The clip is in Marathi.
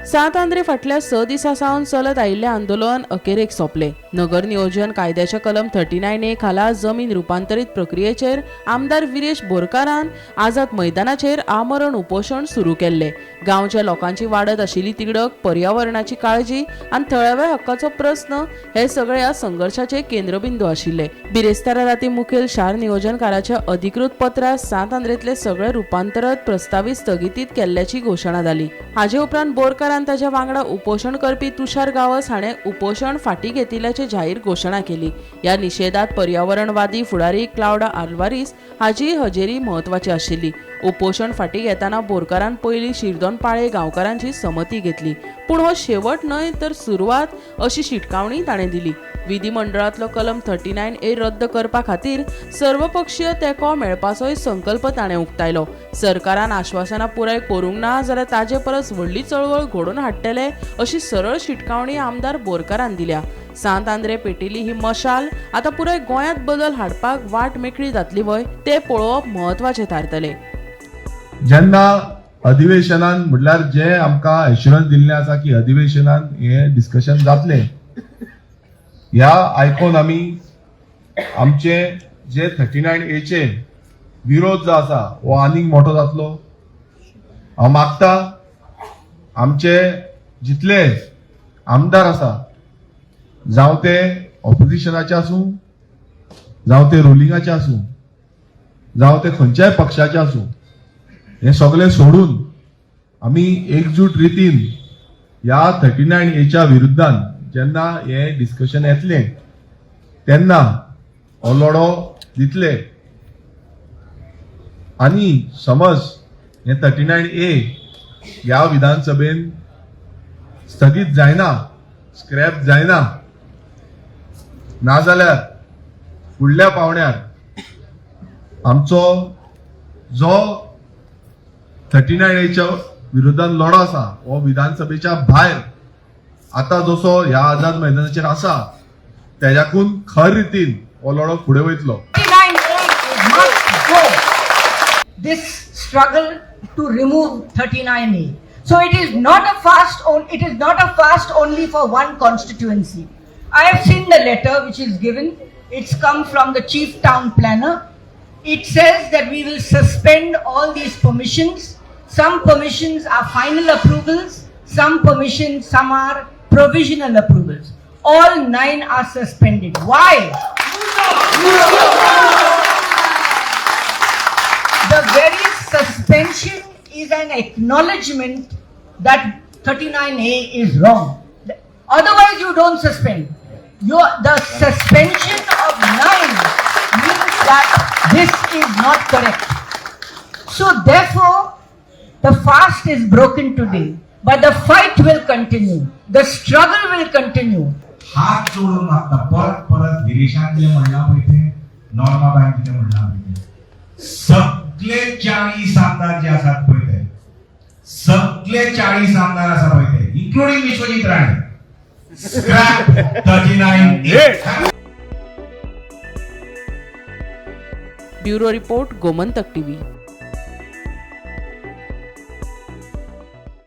सांत फाटल्या 6 दिसां सावन चलत आयिल्लें आंदोलन अखेरेक सोंपलें। नगर नियोजन कायद्याच्या कलम 39A खाला जमीन रुपांतरीत प्रक्रियेचेर आमदार विरेश बोरकारान आझाद मैदानाचेर आमरण उपोशण सुरू केल्लें। गांवच्या लोकांची वाडत आशिल्ली तिडक, पर्यावरणाची काळजी आनी थळाव्या हक्काचो प्रस्न हे सगळे ह्या संघर्षाचे केंद्रबिंदू आशिल्ले। बिरेस्तारा राती मुखेल शार नियोजनकाराच्या अधिकृत पत्रांत सांत सगळे रुपांतरत प्रस्तावित स्थगितीत केल्ल्याची घोशणा जाली। हाजे उपरांत बोरकारान ताच्या वांगडा उपोशण करपी तुषार गावस हाणें उपोशण फाटीं घेतिल्ल्याची जाहीर घोशणा केली। ह्या निशेधात पर्यावरणवादी फुडारी क्लाउडा आल्वारीस हाची हजेरी म्हत्वाची आशिल्ली। उपोशण फाटीं घेताना बोरकारान पयलीं शिरदोन पाळे गांवकारांची समती घेतली, पूण हो शेवट न्हय तर सुरवात अशी शिटकावणी ताणें दिली। विधिमंडळातलो कलम 39A रद्द करपा खातीर सर्वपक्षीय तेंको मेळपाचोय संकल्प ताणें उक्तायलो। सरकारान आश्वासनां पुराय करूंक ना जाल्यार ताजे परस व्हडली चळवळ घडोवन हाडटले अशी सरळ शिटकावणी आमदार बोरकारान दिल्या। सांत पेटिल्ली ही मशाल आतां पुराय गोंयांत बदल हाडपाक वाट मेकळी जातली वय ते पळोवप म्हत्वाचें थारतलें। जेन्ना अधिवेशनान म्हटल्यार जे आमकां एश्युरन्स दिल्ले आसा की अधिवेशनान हे डिस्कशन जातले, ह्या आयकून आमी आमचे जे 39A चे विरोध जो आसा हो आनीक मोठो जातलो। हांव मागता आमचे जितले आमदार आसा, जावं ते ऑपोजिशनाचे आसूं, जावं ते रुलिंगाचे आसूं, जावं ते खंयच्याय पक्षाचे आसूं, हे सगळे सोडून आमी एकजूट रितीन ह्या 39A च्या विरुद्धान जेन्ना हे डिस्कशन येतले तेन्ना हो लढो दितले। आणि समज हे 39A ह्या विधानसभेन स्थगीत जायना, स्क्रॅप जायना, नाजाल्यार फुडल्या पावण्यार आमचो जो 39A च्या विरोधान लढो आसा हो विधानसभेच्या भायर आता जसो ह्या आझाद मैदानाचेर आसा त्याच्याकून खर रितीन हो लढो फुडें वयतलो। This struggle to remove 39A. So it is not a fast only for one constituency. I have seen the letter which is given. It's come from the chief town planner. It says that we will suspend all these permissions. Some permissions are final approvals, some are provisional approvals. All 9 are suspended. Why? The very suspension is an acknowledgement that 39A is wrong. Otherwise you don't suspend. The suspension of 9 means that this is not correct. So therefore, the fast is broken today, but the fight will continue. The struggle will continue. हात जोडून मागता परत गिरीशान जे म्हणला पळय ते नॉर्मा बँक जे म्हणला पळय ते सगळे 40 आमदार जे आसात पळय ते सगळे 40 आमदार आसा पळय ते including Vishwajit Rane scrap 39A। Bureau report Gomantak TV.